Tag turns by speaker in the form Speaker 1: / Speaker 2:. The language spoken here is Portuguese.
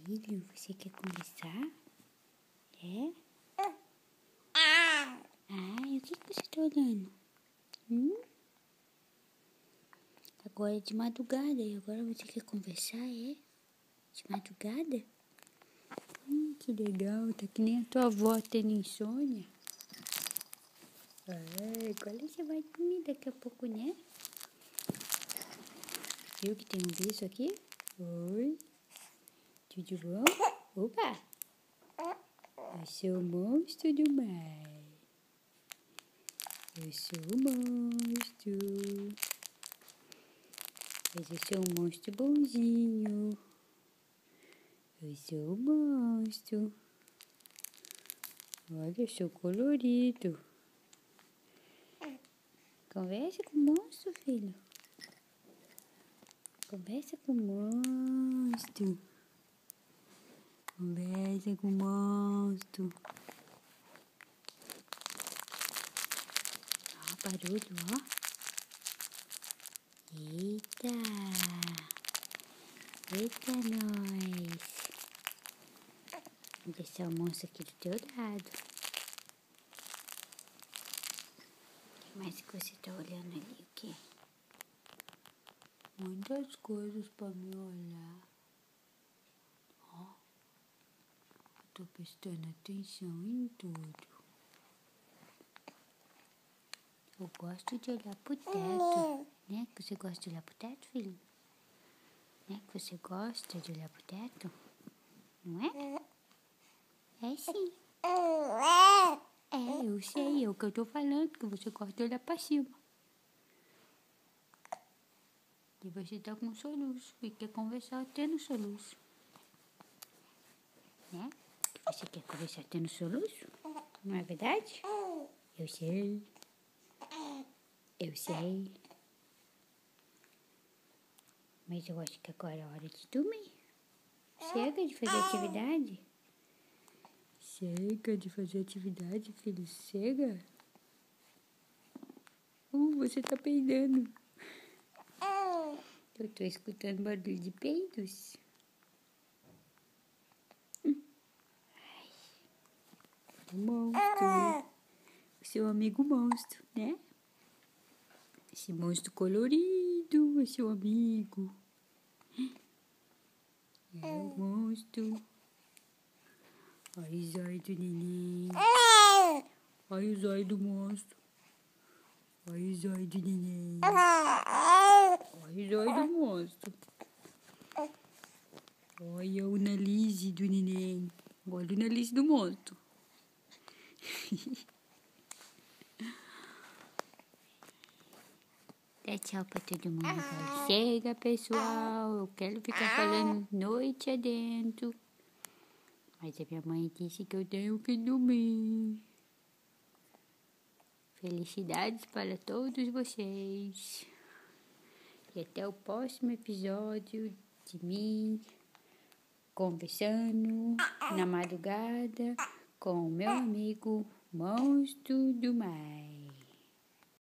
Speaker 1: Filho, você quer conversar? É? E o que você está olhando? Agora é de madrugada e agora você quer conversar, é? De madrugada? Que legal, tá que nem a tua avó tendo insônia. Agora você vai dormir daqui a pouco, né? Viu que tem um bicho aqui? Oi. Tudo bom? Opa! Eu sou o monstro do mar. Eu sou o monstro. Mas eu sou um monstro bonzinho. Eu sou o monstro. Olha, eu sou colorido. Conversa com o monstro, filho. Conversa com o monstro. Conversa com o monstro. Ó, barulho, ó. Eita. Eita, nós. Vou deixar o monstro aqui do teu lado. O que mais que você tá olhando ali? O quê? Muitas coisas pra me olhar. Ó. Eu tô prestando atenção em tudo. Eu gosto de olhar pro teto. Né? Que você gosta de olhar pro teto, filho? Né? Que você gosta de olhar pro teto? Não é? É sim. Eu sei, é o que eu tô falando, que você gosta de olhar pra cima. E você tá com soluço e quer conversar tendo soluço. Né? Que você quer conversar tendo soluço? Não é verdade? Eu sei. Eu sei. Mas eu acho que agora é hora de dormir. Chega de fazer atividade. Chega de fazer atividade, filho. Chega. Você tá peidando. Eu tô escutando barulho de peidos. O monstro. O seu amigo monstro, né? Esse monstro colorido é seu amigo. É o monstro. Olha o zóio do neném. Olha o zóio do monstro. Olha o zóio do neném. Olha o zóio do monstro. Olha o nariz do neném. Olha o nariz do monstro. Dá tchau pra todo mundo. Vai. Chega, pessoal. Eu quero ficar falando noite adentro. Mas a minha mãe disse que eu tenho que dormir. Felicidades para todos vocês. E até o próximo episódio de mim conversando na madrugada com o meu amigo Monstro do Mar.